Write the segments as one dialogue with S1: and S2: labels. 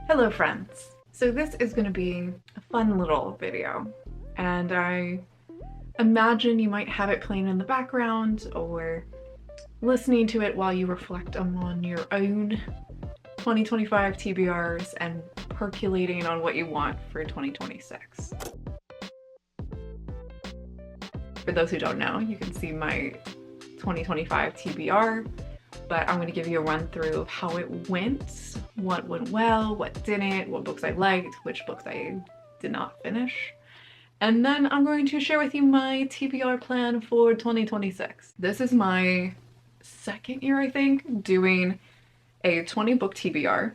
S1: Hello friends! So this is going to be a fun little video, and I imagine you might have it playing in the background or listening to it while you reflect on your own 2025 TBRs and percolating on what you want for 2026. For those who don't know, you can see my 2025 TBR, but I'm going to give you a run through of how it went, what went well, what didn't, what books I liked, which books I did not finish. And then I'm going to share with you my TBR plan for 2026. This is my second year, I think, doing a 20 book TBR.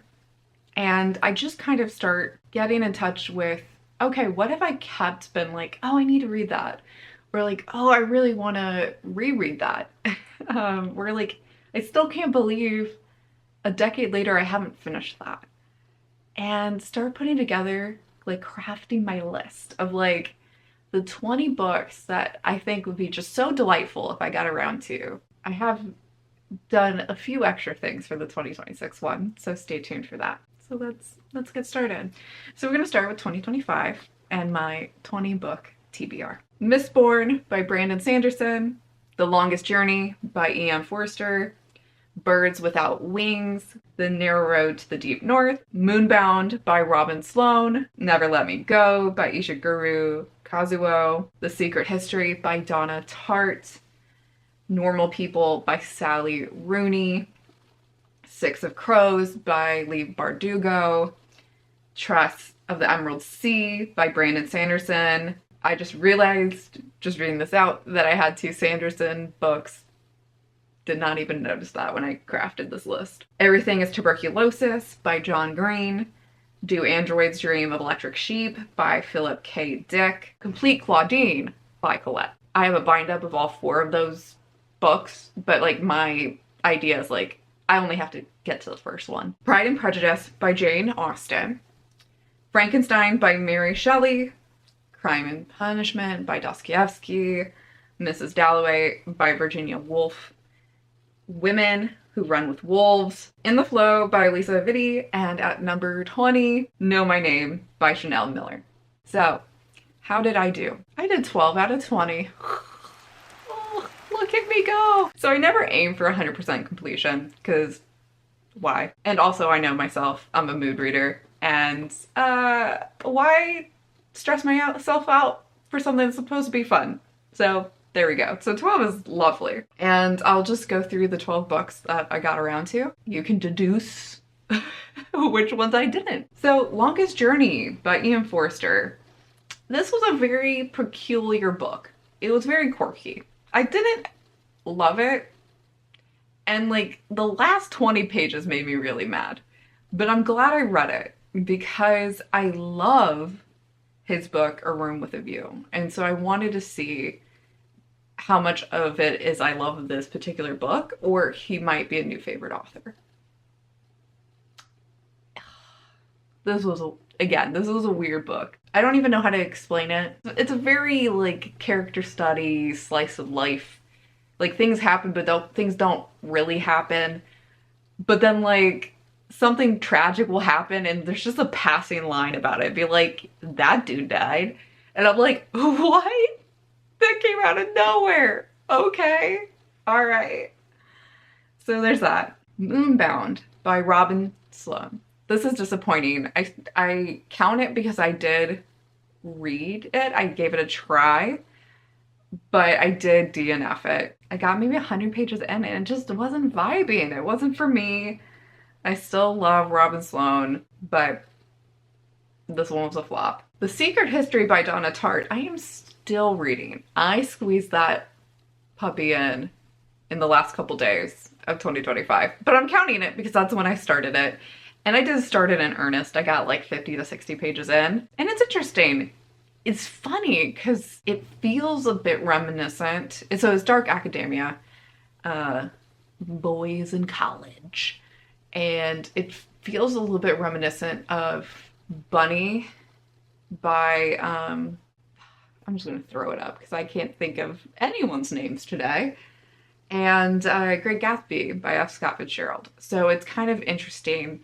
S1: And I just kind of start getting in touch with, okay, what have I kept been like, oh, I need to read that. Or like, oh, I really want to reread that. Or like, I still can't believe a decade later I haven't finished that. And start putting together, like crafting my list of like the 20 books that I think would be just so delightful if I got around to. I have done a few extra things for the 2026 one, so stay tuned for that. So let's get started. So we're gonna start with 2025 and my 20 book TBR. Mistborn by Brandon Sanderson, The Longest Journey by E.M. Forster, Birds Without Wings, The Narrow Road to the Deep North, Moonbound by Robin Sloan, Never Let Me Go by Ishiguro Kazuo, The Secret History by Donna Tartt, Normal People by Sally Rooney, Six of Crows by Leigh Bardugo, Trust of the Emerald Sea by Brandon Sanderson. I just realized, just reading this out, that I had two Sanderson books. Did not even notice that when I crafted this list. Everything is Tuberculosis by John Green, Do Androids Dream of Electric Sheep by Philip K. Dick, Complete Claudine by Colette. I have a bind up of all four of those books, but like my idea is like, I only have to get to the first one. Pride and Prejudice by Jane Austen, Frankenstein by Mary Shelley, Crime and Punishment by Dostoevsky, Mrs. Dalloway by Virginia Woolf, Women Who Run with Wolves, In the Flow by Lisa Vitti, and at number 20, Know My Name by Chanel Miller. So, how did I do? I did 12 out of 20. Oh, look at me go! So I never aim for 100% completion, because why? And also I know myself, I'm a mood reader, and why stress myself out for something that's supposed to be fun? So there we go. So 12 is lovely. And I'll just go through the 12 books that I got around to. You can deduce which ones I didn't. So Longest Journey by E.M. Forster. This was a very peculiar book. It was very quirky. I didn't love it. And like the last 20 pages made me really mad. But I'm glad I read it because I love his book, A Room with a View. And so I wanted to see how much of it is I love this particular book, or he might be a new favorite author. This was a weird book. I don't even know how to explain it. It's a very like character study, slice of life. Like things happen, but things don't really happen. But then like something tragic will happen and there's just a passing line about it. Be like, that dude died. And I'm like, what? That came out of nowhere. Okay. All right. So there's that. Moonbound by Robin Sloan. This is disappointing. I count it because I did read it. I gave it a try, but I did DNF it. I got maybe 100 pages in and it just wasn't vibing. It wasn't for me. I still love Robin Sloan, but this one was a flop. The Secret History by Donna Tartt. I am still reading. I squeezed that puppy in the last couple days of 2025, but I'm counting it because that's when I started it. And I did start it in earnest. I got like 50 to 60 pages in. And it's interesting. It's funny because it feels a bit reminiscent. So it's dark academia, boys in college. And it feels a little bit reminiscent of Bunny by, I'm just going to throw it up because I can't think of anyone's names today. And Great Gatsby by F. Scott Fitzgerald. So it's kind of interesting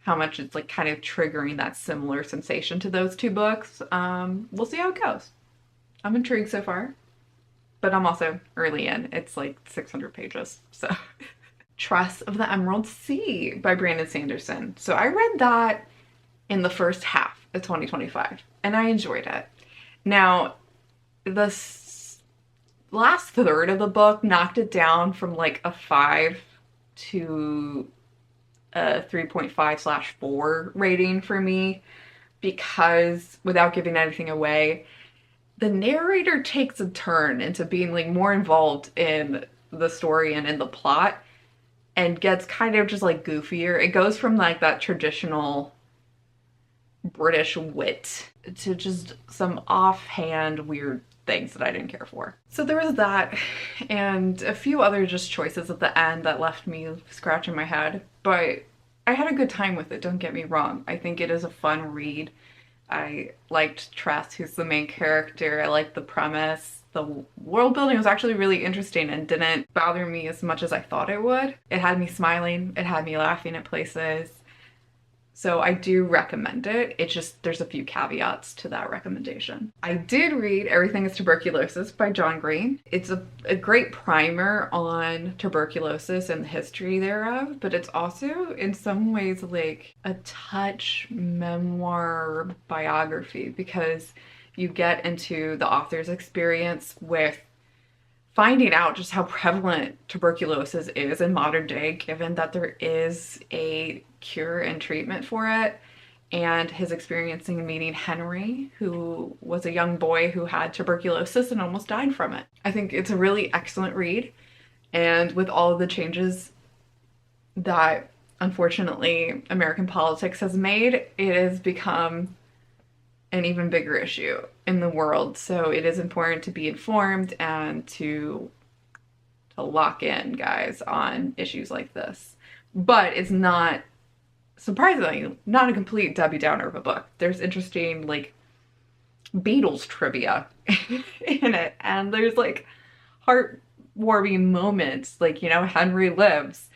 S1: how much it's like kind of triggering that similar sensation to those two books. We'll see how it goes. I'm intrigued so far, but I'm also early in. It's like 600 pages, so. Trust of the Emerald Sea by Brandon Sanderson. So I read that in the first half of 2025 and I enjoyed it. Now, the last third of the book knocked it down from like a 5 to a 3.5/4 rating for me because, without giving anything away, the narrator takes a turn into being like more involved in the story and in the plot and gets kind of just like goofier. It goes from like that traditional British wit to just some offhand weird things that I didn't care for. So there was that and a few other just choices at the end that left me scratching my head, but I had a good time with it, don't get me wrong. I think it is a fun read. I liked Tress, who's the main character. I liked the premise. The world building was actually really interesting and didn't bother me as much as I thought it would. It had me smiling, it had me laughing at places. So I do recommend it. It's just, there's a few caveats to that recommendation. I did read Everything is Tuberculosis by John Green. It's a great primer on tuberculosis and the history thereof, but it's also in some ways like a touch memoir biography because you get into the author's experience with finding out just how prevalent tuberculosis is in modern day, given that there is a cure and treatment for it, and his experiencing meeting Henry, who was a young boy who had tuberculosis and almost died from it. I think it's a really excellent read, and with all of the changes that unfortunately American politics has made, it has become an even bigger issue in the world. So it is important to be informed and to lock in, guys, on issues like this. But it's not, surprisingly, not a complete Debbie Downer of a book. There's interesting, like, Beatles trivia in it. And there's, like, heartwarming moments. Like, you know, Henry lives.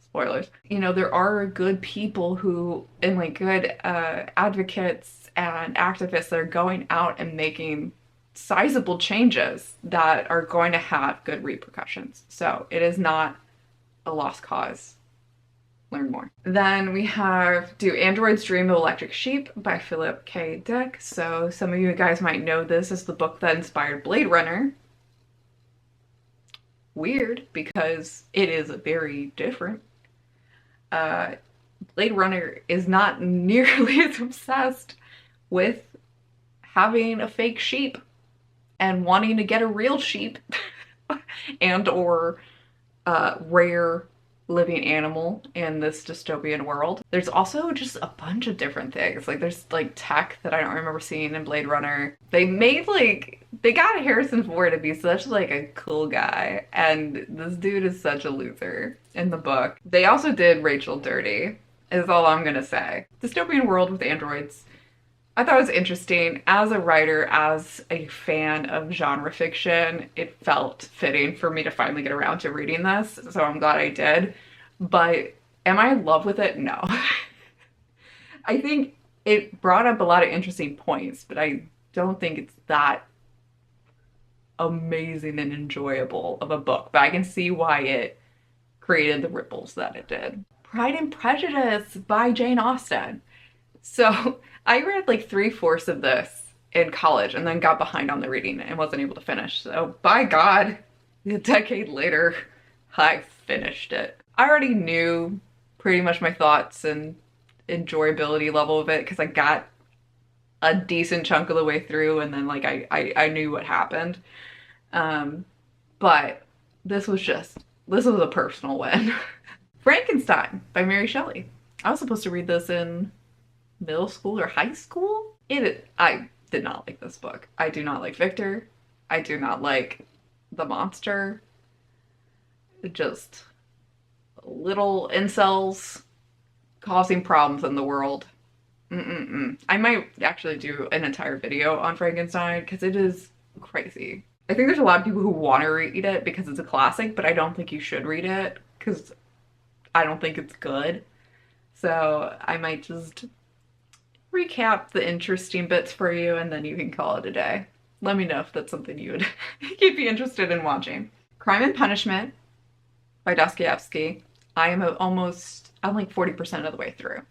S1: Spoilers. You know, there are good people who, and, like, good advocates and activists that are going out and making sizable changes that are going to have good repercussions. So it is not a lost cause. Learn more. Then we have Do Androids Dream of Electric Sheep by Philip K. Dick. So some of you guys might know this is the book that inspired Blade Runner. Weird, because it is very different. Blade Runner is not nearly as obsessed with having a fake sheep and wanting to get a real sheep and or rare living animal in this dystopian world. There's also just a bunch of different things. Like there's like tech that I don't remember seeing in Blade Runner. They made like, they got Harrison Ford to be such like a cool guy, and this dude is such a loser in the book. They also did Rachel dirty, is all I'm gonna say. Dystopian world with androids. I thought it was interesting. As a writer, as a fan of genre fiction, it felt fitting for me to finally get around to reading this, so I'm glad I did. But am I in love with it? No. I think it brought up a lot of interesting points, but I don't think it's that amazing and enjoyable of a book. But I can see why it created the ripples that it did. Pride and Prejudice by Jane Austen. So I read like 3/4 of this in college and then got behind on the reading and wasn't able to finish. So by God, a decade later, I finished it. I already knew pretty much my thoughts and enjoyability level of it because I got a decent chunk of the way through and then like I knew what happened. But this was a personal win. Frankenstein by Mary Shelley. I was supposed to read this in middle school or high school. I did not like this book. I do not like Victor. I do not like the monster. Just little incels causing problems in the world. I might actually do an entire video on Frankenstein because it is crazy. I think there's a lot of people who want to read it because it's a classic, but I don't think you should read it because I don't think it's good. So I might just recap the interesting bits for you and then you can call it a day. Let me know if that's something you would you'd be interested in watching. Crime and Punishment by Dostoevsky. I'm like 40% of the way through.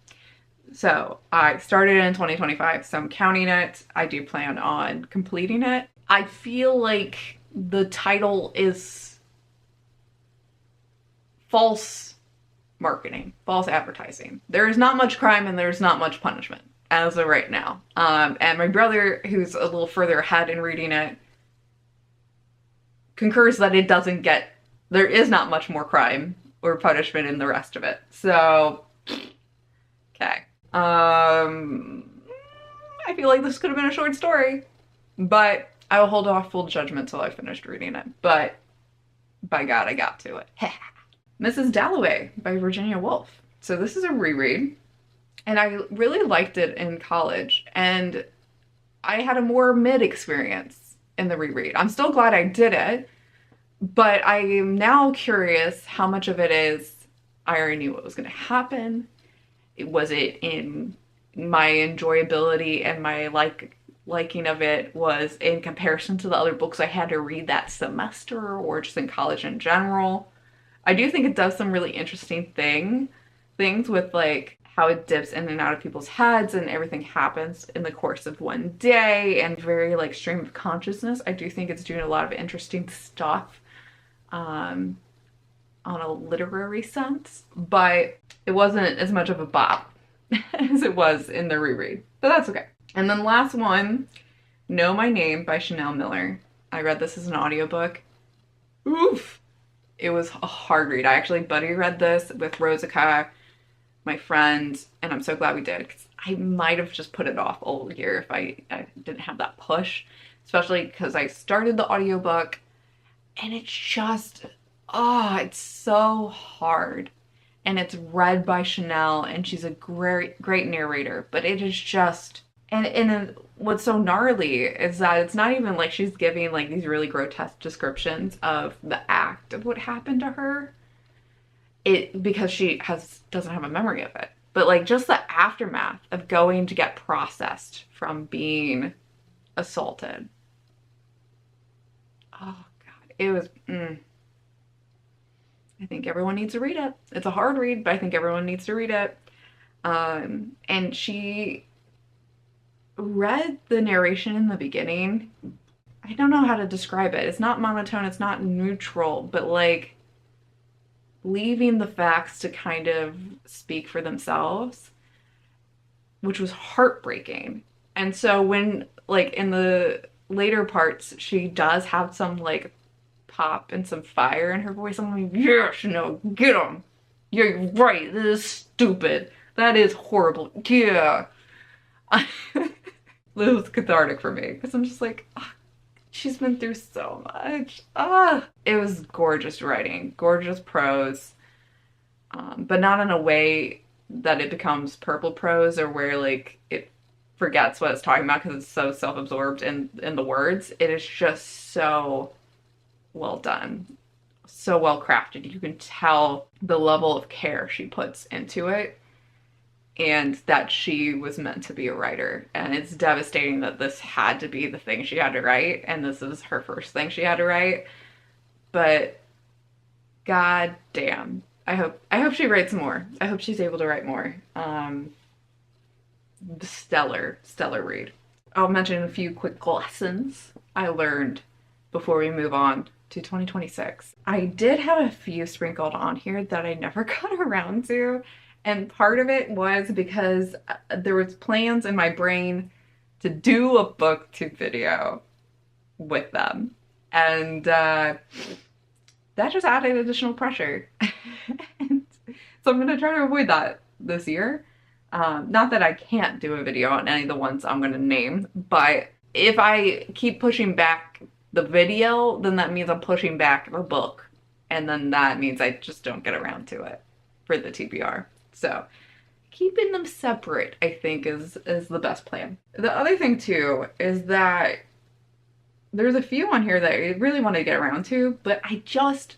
S1: So I started in 2025, so I'm counting it. I do plan on completing it. I feel like the title is false marketing, false advertising. There is not much crime and there's not much punishment as of right now. And my brother, who's a little further ahead in reading it, concurs that there is not much more crime or punishment in the rest of it. So, okay. I feel like this could have been a short story, but I will hold off full judgment till I finished reading it. But by God, I got to it. Mrs. Dalloway by Virginia Woolf. So this is a reread, and I really liked it in college, and I had a more mid experience in the reread. I'm still glad I did it, but I am now curious how much of it is I already knew what was going to happen. Was it in my enjoyability and my liking of it was in comparison to the other books I had to read that semester or just in college in general? I do think it does some really interesting things with like how it dips in and out of people's heads and everything happens in the course of one day and very like stream of consciousness. I do think it's doing a lot of interesting stuff on a literary sense, but it wasn't as much of a bop as it was in the reread, but that's okay. And then last one, Know My Name by Chanel Miller. I read this as an audiobook. Oof! It was a hard read. I actually buddy read this with Rosica, my friend, and I'm so glad we did because I might have just put it off all year if I didn't have that push, especially because I started the audiobook and it's just, it's so hard. And it's read by Chanel and she's a great narrator, but it is just, and what's so gnarly is that it's not even like she's giving like these really grotesque descriptions of the act of what happened to her. Because she doesn't have a memory of it. But like just the aftermath of going to get processed from being assaulted. Oh God, it was, I think everyone needs to read it. It's a hard read, but I think everyone needs to read it. And she read the narration in the beginning. I don't know how to describe it. It's not monotone, it's not neutral, but like leaving the facts to kind of speak for themselves, which was heartbreaking. And so when like in the later parts, she does have some like pop and some fire in her voice. I'm like, yes, no, get him. You're right. This is stupid. That is horrible. Yeah. It was cathartic for me because I'm just like, she's been through so much. It was gorgeous writing, gorgeous prose, but not in a way that it becomes purple prose or where like it forgets what it's talking about because it's so self-absorbed in the words. It is just so well done, so well crafted. You can tell the level of care she puts into it and that she was meant to be a writer. And it's devastating that this had to be the thing she had to write, and this is her first thing she had to write. But god damn, I hope she writes more. I hope she's able to write more. Stellar read. I'll mention a few quick lessons I learned before we move on to 2026. I did have a few sprinkled on here that I never got around to. And part of it was because there was plans in my brain to do a booktube video with them. And that just added additional pressure. And so I'm going to try to avoid that this year. Not that I can't do a video on any of the ones I'm going to name, but if I keep pushing back the video, then that means I'm pushing back the book. And then that means I just don't get around to it for the TBR. So keeping them separate, I think, is the best plan. The other thing too is that there's a few on here that I really want to get around to, but I just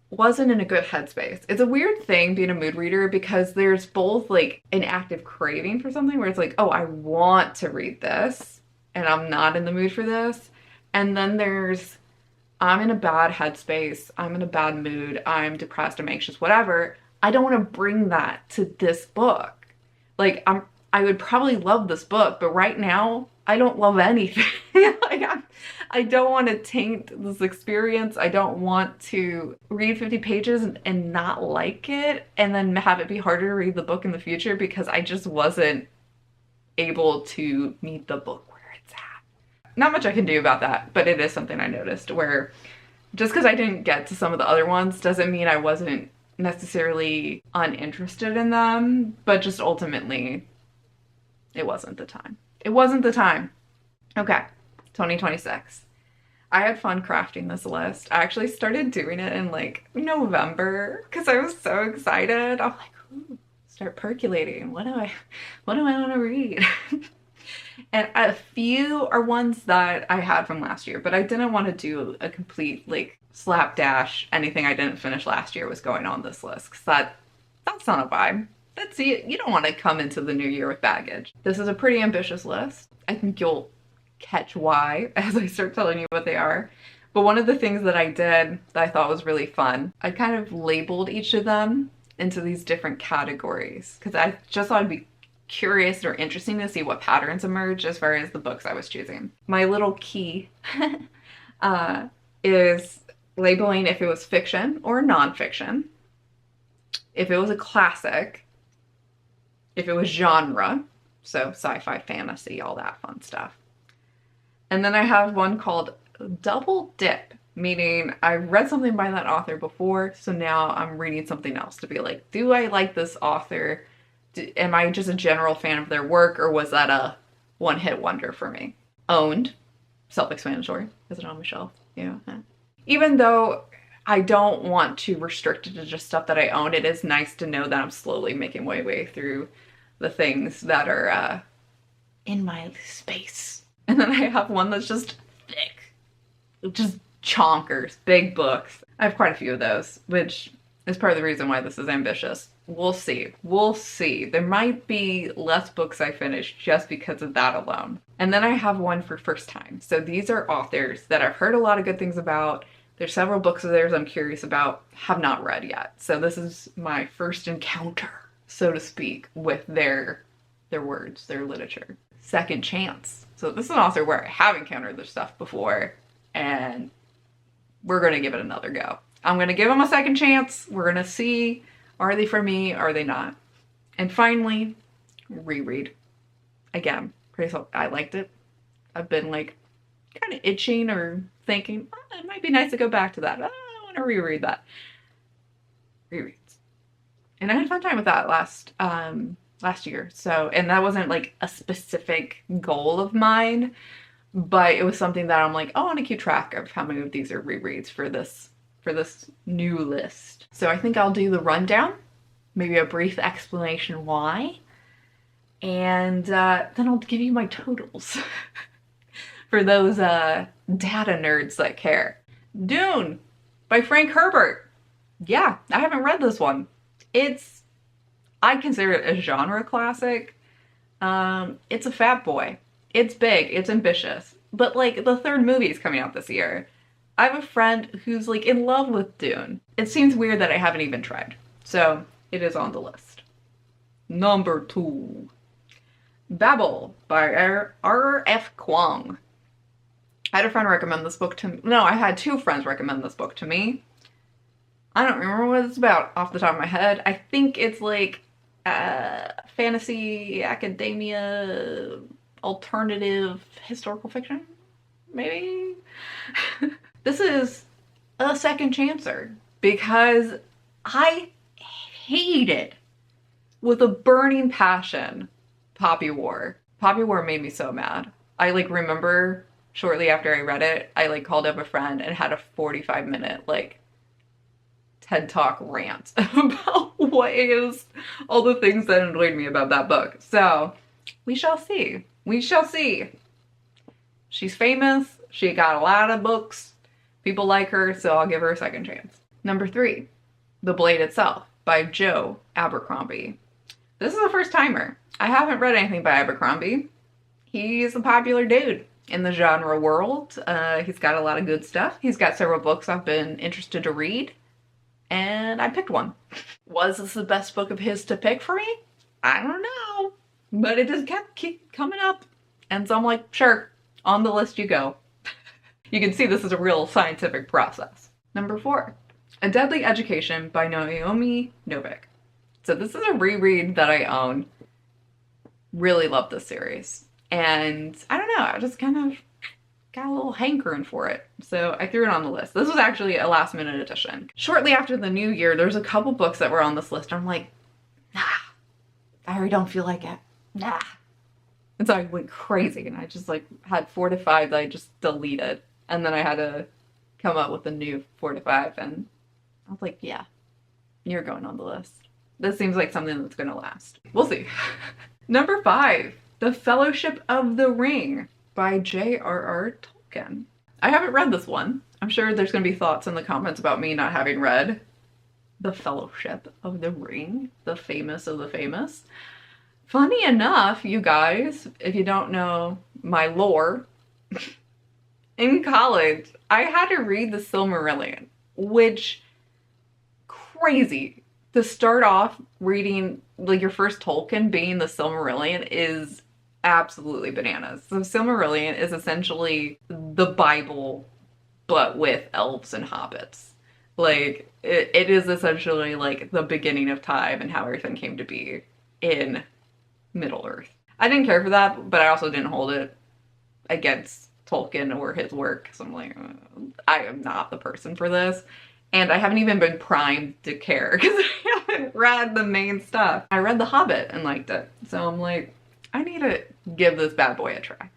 S1: wasn't in a good headspace. It's a weird thing being a mood reader because there's both like an active craving for something where it's like, oh, I want to read this and I'm not in the mood for this. And then there's, I'm in a bad headspace, I'm in a bad mood, I'm depressed, I'm anxious, whatever. I don't want to bring that to this book. Like I would probably love this book, but right now I don't love anything. Like I don't want to taint this experience. I don't want to read 50 pages and not like it and then have it be harder to read the book in the future because I just wasn't able to meet the book where it's at. Not much I can do about that, but it is something I noticed where just because I didn't get to some of the other ones doesn't mean I wasn't necessarily uninterested in them, but just ultimately it wasn't the time. It wasn't the time. Okay, 2026. I had fun crafting this list. I actually started doing it in like November because I was so excited. I'm like, ooh, start percolating. What do I want to read? And a few are ones that I had from last year, but I didn't want to do a complete like slapdash. Anything I didn't finish last year was going on this list because that's not a vibe. That's it. You don't want to come into the new year with baggage. This is a pretty ambitious list. I think you'll catch why as I start telling you what they are. But one of the things that I did that I thought was really fun, I kind of labeled each of them into these different categories because I just thought it'd be curious or interesting to see what patterns emerge as far as the books I was choosing. My little key is labeling if it was fiction or nonfiction, if it was a classic, if it was genre, so sci-fi, fantasy, all that fun stuff. And then I have one called Double Dip, meaning I read something by that author before, so now I'm reading something else to be like, do I like this author? Am I just a general fan of their work, or was that a one-hit wonder for me? Owned, self-explanatory. Is it on my shelf? Yeah. Even though I don't want to restrict it to just stuff that I own, it is nice to know that I'm slowly making my way through the things that are in my space. And then I have one that's just thick, just chonkers, big books. I have quite a few of those, which is part of the reason why this is ambitious. We'll see. We'll see. There might be less books I finish just because of that alone. And then I have one for first time. So these are authors that I've heard a lot of good things about. There's several books of theirs I'm curious about, have not read yet. So this is my first encounter, so to speak, with their words, their literature. Second chance. So this is an author where I have encountered their stuff before, and we're going to give it another go. I'm going to give them a second chance. We're going to see, are they for me? Are they not? And finally, reread. Again, I liked it. I've been like kind of itching or thinking, oh, it might be nice to go back to that. Oh, I want to reread that. Rereads. And I had a fun time with that last year. So, and that wasn't like a specific goal of mine, but it was something that I'm like, oh, I want to keep track of how many of these are rereads for this new list. So I think I'll do the rundown, maybe a brief explanation why, and then I'll give you my totals for those data nerds that care. Dune by Frank Herbert. Yeah, I haven't read this one. I consider it a genre classic. It's a fat boy. It's big, it's ambitious. But like the third movie is coming out this year. I have a friend who's like in love with Dune. It seems weird that I haven't even tried. So it is on the list. Number 2. Babel by R.F. Kuang. I had a friend recommend this book to me. No, I had 2 friends recommend this book to me. I don't remember what it's about off the top of my head. I think it's like fantasy, academia, alternative historical fiction, maybe? This is a second chancer because I hated with a burning passion Poppy War. Poppy War made me so mad. I like remember shortly after I read it, I like called up a friend and had a 45-minute like TED Talk rant about what is all the things that annoyed me about that book. So we shall see. We shall see. She's famous. She got a lot of books. People like her, so I'll give her a second chance. Number 3, The Blade Itself by Joe Abercrombie. This is a first timer. I haven't read anything by Abercrombie. He's a popular dude in the genre world. He's got a lot of good stuff. He's got several books I've been interested to read, and I picked one. Was this the best book of his to pick for me? I don't know, but it just keep coming up, and so I'm like, sure, on the list you go. You can see this is a real scientific process. Number 4, A Deadly Education by Naomi Novik. So this is a reread that I own. Really love this series. And I don't know, I just kind of got a little hankering for it. So I threw it on the list. This was actually a last minute addition. Shortly after the new year, there's a couple books that were on this list. I'm like, nah, I already don't feel like it. Nah. And so I went crazy and I just like had 4 to 5 that I just deleted. And then I had to come up with a new 4 to 5. And I was like, yeah, you're going on the list. This seems like something that's gonna last. We'll see. Number 5, The Fellowship of the Ring by J.R.R. Tolkien. I haven't read this one. I'm sure there's gonna be thoughts in the comments about me not having read The Fellowship of the Ring, the famous of the famous. Funny enough, you guys, if you don't know my lore, in college, I had to read The Silmarillion, which, crazy. To start off reading, like, your first Tolkien being The Silmarillion is absolutely bananas. So Silmarillion is essentially the Bible, but with elves and hobbits. Like, it is essentially like the beginning of time and how everything came to be in Middle-earth. I didn't care for that, but I also didn't hold it against Tolkien or his work, because I'm like, I am not the person for this. And I haven't even been primed to care because I haven't read the main stuff. I read The Hobbit and liked it. So I'm like, I need to give this bad boy a try.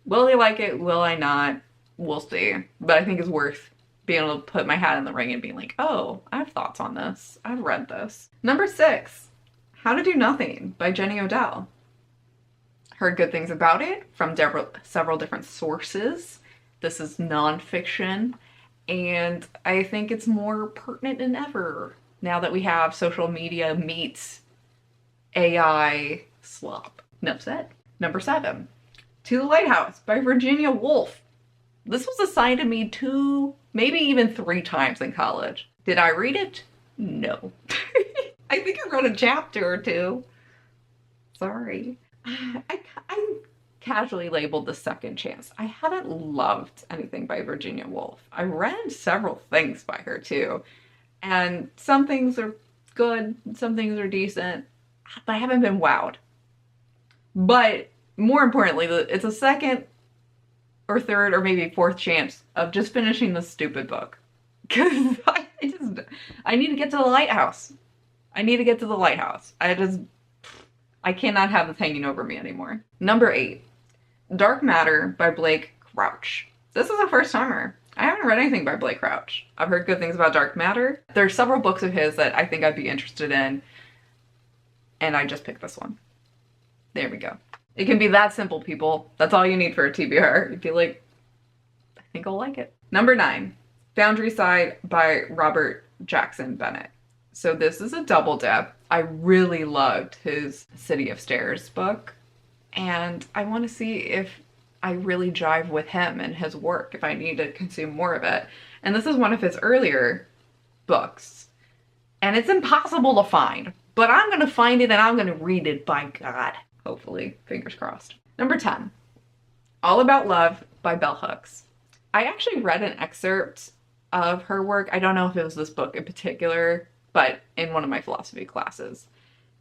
S1: Will I like it? Will I not? We'll see. But I think it's worth being able to put my hat in the ring and being like, oh, I have thoughts on this. I've read this. Number 6, How to Do Nothing by Jenny Odell. Heard good things about it from several different sources. This is nonfiction. And I think it's more pertinent than ever now that we have social media meets AI slop. Enough said. Number 7, To the Lighthouse by Virginia Woolf. This was assigned to me 2, maybe even 3 times in college. Did I read it? No. I think I read a chapter or 2. Sorry. I casually labeled The Second Chance. I haven't loved anything by Virginia Woolf. I read several things by her too, and some things are good, some things are decent, but I haven't been wowed. But more importantly, it's a second or third or maybe 4th chance of just finishing this stupid book. Because I need to get to the lighthouse. I need to get to the lighthouse. I cannot have this hanging over me anymore. Number 8, Dark Matter by Blake Crouch. This is a first timer. I haven't read anything by Blake Crouch. I've heard good things about Dark Matter. There's several books of his that I think I'd be interested in, and I just picked this one. There we go. It can be that simple, people. That's all you need for a TBR. You'd be like, I think I'll like it. Number 9, Boundary Side by Robert Jackson Bennett. So this is a double dip. I really loved his City of Stairs book, and I want to see if I really jive with him and his work, if I need to consume more of it. And this is one of his earlier books, and it's impossible to find, but I'm going to find it and I'm going to read it, by God. Hopefully, fingers crossed. Number 10, All About Love by Bell Hooks. I actually read an excerpt of her work. I don't know if it was this book in particular, but in one of my philosophy classes.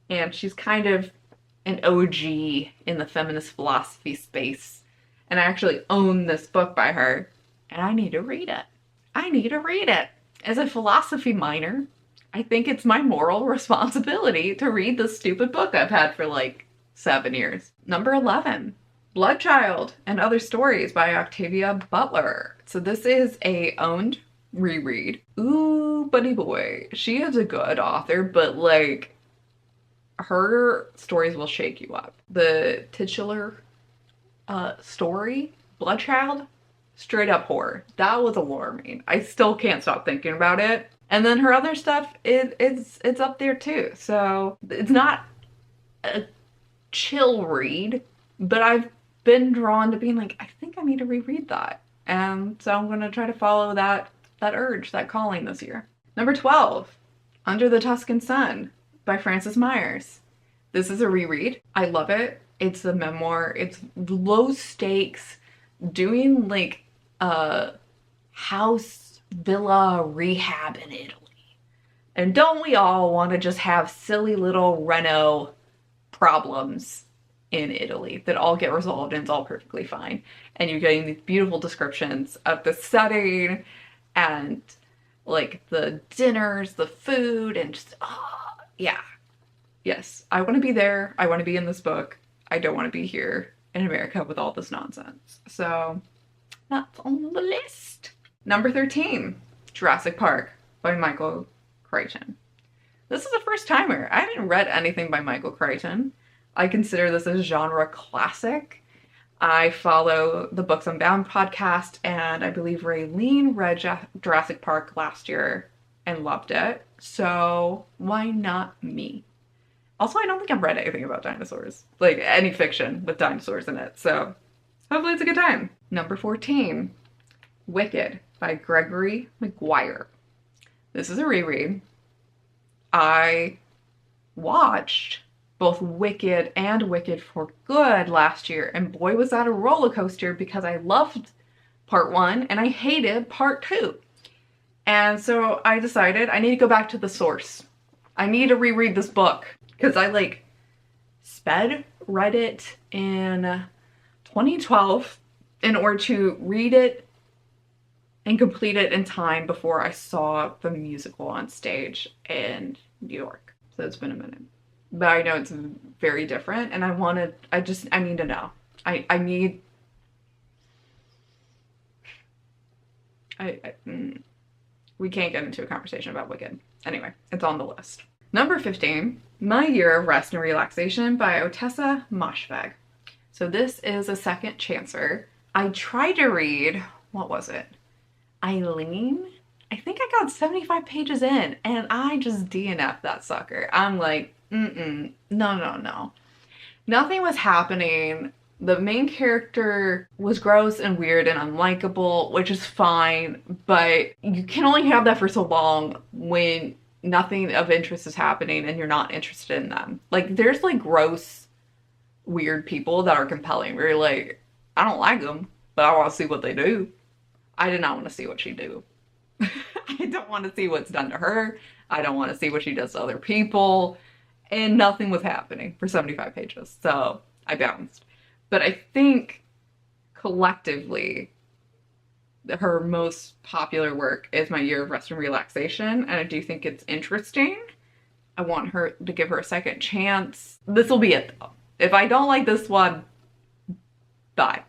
S1: And she's kind of an OG in the feminist philosophy space. And I actually own this book by her, and I need to read it. I need to read it. As a philosophy minor, I think it's my moral responsibility to read this stupid book I've had for like 7 years. Number 11, Bloodchild and Other Stories by Octavia Butler. So this is a owned reread. Ooh, buddy boy. She is a good author, but like, her stories will shake you up. The titular story, Bloodchild, straight up horror. That was alarming. I still can't stop thinking about it. And then her other stuff, it's up there too. So it's not a chill read, but I've been drawn to being like, I think I need to reread that. And so I'm gonna try to follow that urge, that calling this year. Number 12, Under the Tuscan Sun by Frances Myers. This is a reread. I love it. It's a memoir. It's low stakes, doing like a house villa rehab in Italy. And don't we all want to just have silly little reno problems in Italy that all get resolved and it's all perfectly fine? And you're getting these beautiful descriptions of the setting and like the dinners, the food, and just, oh, yeah. Yes, I want to be there. I want to be in this book. I don't want to be here in America with all this nonsense. So that's on the list. Number 13, Jurassic Park by Michael Crichton. This is a first timer. I haven't read anything by Michael Crichton. I consider this a genre classic. I follow the Books Unbound podcast, and I believe Raylene read Jurassic Park last year and loved it. So why not me? Also, I don't think I've read anything about dinosaurs, like any fiction with dinosaurs in it. So hopefully it's a good time. Number 14, Wicked by Gregory Maguire. This is a reread. I watched both Wicked and Wicked for Good last year, and boy was that a roller coaster because I loved part 1 and I hated part 2. And so I decided I need to go back to the source. I need to reread this book because I like read it in 2012 in order to read it and complete it in time before I saw the musical on stage in New York. So it's been a minute. But I know it's very different, and I need to know. We can't get into a conversation about Wicked. Anyway, it's on the list. Number 15, My Year of Rest and Relaxation by Otessa Moshfegh. So this is a second chancer. I tried to read, what was it? Eileen? I think I got 75 pages in, and I just DNF'd that sucker. I'm like, no. Nothing was happening. The main character was gross and weird and unlikable, which is fine, but you can only have that for so long when nothing of interest is happening and you're not interested in them. Like, there's like gross, weird people that are compelling where you're like, I don't like them, but I want to see what they do. I did not want to see what she do. I don't want to see what's done to her. I don't want to see what she does to other people. And nothing was happening for 75 pages. So I bounced. But I think collectively, her most popular work is My Year of Rest and Relaxation. And I do think it's interesting. I want her to give her a second chance. This will be it though. If I don't like this one, bye.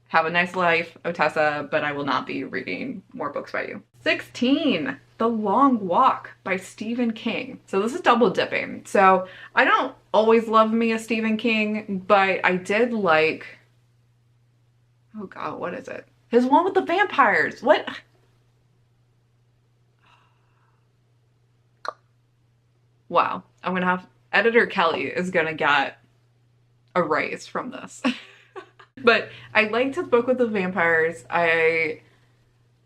S1: Have a nice life, Otessa, but I will not be reading more books by you. 16, The Long Walk by Stephen King. So this is double dipping. So I don't always love me a Stephen King, but I did like, oh God, what is it? His one with the vampires. What? Wow. I'm gonna have, editor Kelly is gonna get a raise from this. But I liked his book with the vampires. I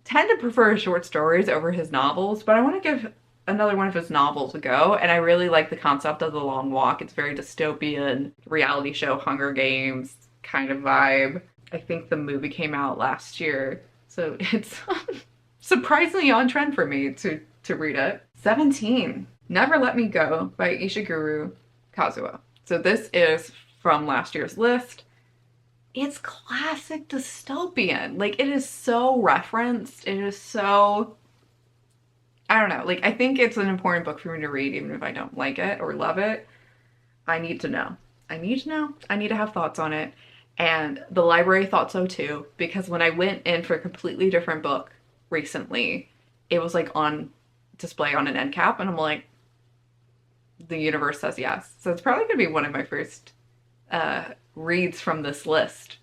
S1: tend to prefer short stories over his novels, but I want to give another one of his novels a go. And I really like the concept of The Long Walk. It's very dystopian, reality show, Hunger Games kind of vibe. I think the movie came out last year, so it's surprisingly on trend for me to read it. 17, Never Let Me Go by Ishiguro Kazuo. So this is from last year's list. It's classic dystopian. Like, it is so referenced. It is so, I don't know. Like, I think it's an important book for me to read, even if I don't like it or love it. I need to know. I need to know. I need to have thoughts on it. And the library thought so too, because when I went in for a completely different book recently, it was like on display on an end cap, and I'm like, the universe says yes. So it's probably gonna be one of my first reads from this list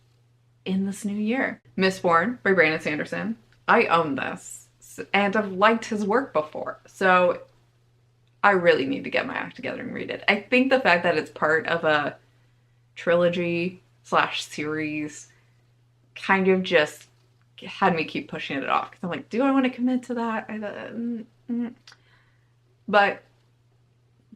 S1: in this new year. Mistborn by Brandon Sanderson. I own this. and I've liked his work before. So I really need to get my act together and read it. I think the fact that it's part of a trilogy slash series kind of just had me keep pushing it off. Because I'm like, do I want to commit to that? But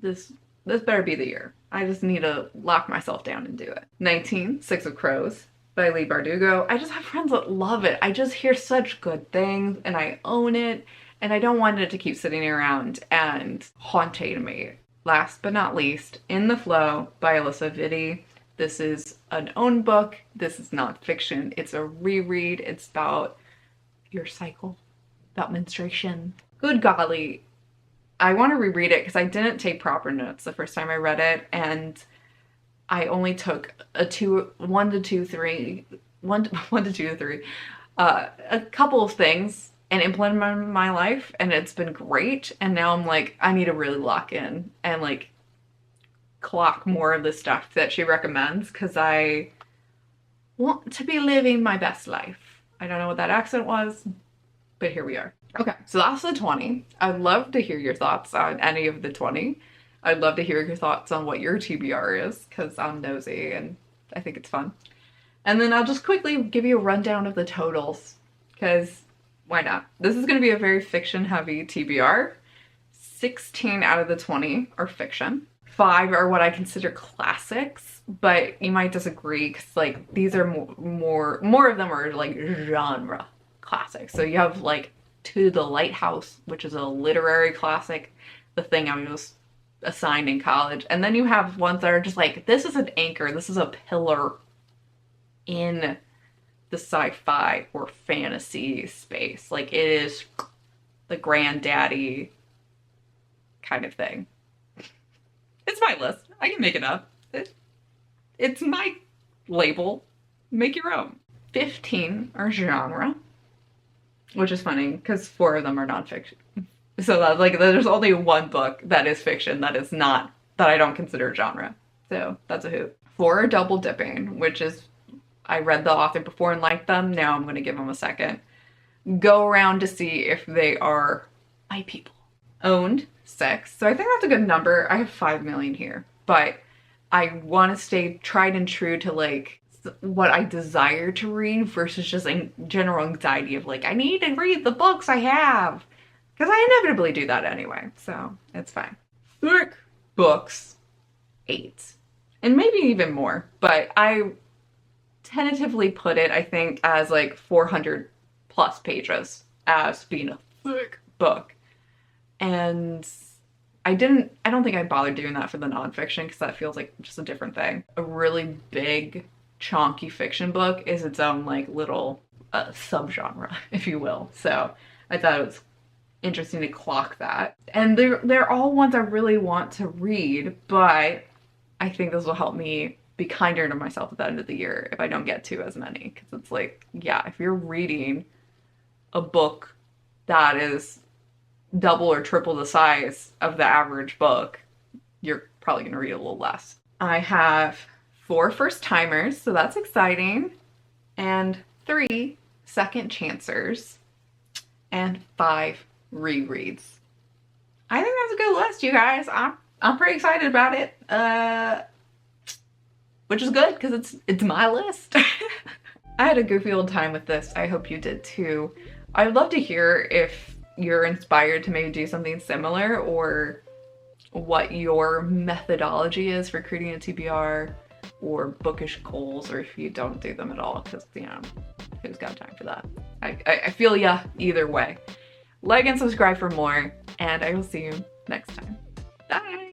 S1: this better be the year. I just need to lock myself down and do it. 19, Six of Crows by Leigh Bardugo. I just have friends that love it. I just hear such good things and I own it and I don't want it to keep sitting around and haunting me. Last but not least, In the Flow by Alyssa Vitti. This is an own book. This is not fiction. It's a reread. It's about your cycle, about menstruation. Good golly. I want to reread it because I didn't take proper notes the first time I read it, and I only took a couple of things and implemented them in my life, and it's been great. And now I'm like, I need to really lock in and like clock more of the stuff that she recommends because I want to be living my best life. I don't know what that accent was, but here we are. Okay, so that's the 20. I'd love to hear your thoughts on any of the 20. I'd love to hear your thoughts on what your TBR is because I'm nosy and I think it's fun. And then I'll just quickly give you a rundown of the totals because why not? This is going to be a very fiction heavy TBR. 16 out of the 20 are fiction. 5 are what I consider classics, but you might disagree because like these are more of them are like genre classics. So you have like To the Lighthouse, which is a literary classic, the thing I was assigned in college. And then you have ones that are just like, this is an anchor, this is a pillar in the sci-fi or fantasy space. Like it is the granddaddy kind of thing. It's my list. I can make it up. It's my label. Make your own. 15 are genre, which is funny because 4 of them are nonfiction. So that's like there's only one book that is fiction that is not, that I don't consider genre. So that's a hoot. 4 are double dipping, which is I read the author before and liked them. Now I'm going to give them a second go around to see if they are my people. Owned 6. So I think that's a good number. I have 5 million here, but I want to stay tried and true to like what I desire to read versus just like general anxiety of like, I need to read the books I have. Because I inevitably do that anyway, so it's fine. Thick books, 8. And maybe even more, but I tentatively put it, I think, as like 400 plus pages as being a thick book. And I don't think I bothered doing that for the nonfiction because that feels like just a different thing. A really big, chonky fiction book is its own like little subgenre, if you will. So I thought it was interesting to clock that. And they're all ones I really want to read, but I think this will help me be kinder to myself at the end of the year if I don't get to as many. Because it's like, yeah, if you're reading a book that is double or triple the size of the average book, you're probably going to read a little less. I have 4 first timers, so that's exciting, and 3 second chancers, and 5 rereads. I think that's a good list, you guys. I'm pretty excited about it, which is good because it's my list. I had a goofy old time with this. I hope you did too. I'd love to hear if you're inspired to maybe do something similar or what your methodology is for creating a TBR or bookish goals, or if you don't do them at all, because, you know, who's got time for that? I feel ya either way. Like and subscribe for more, and I will see you next time. Bye!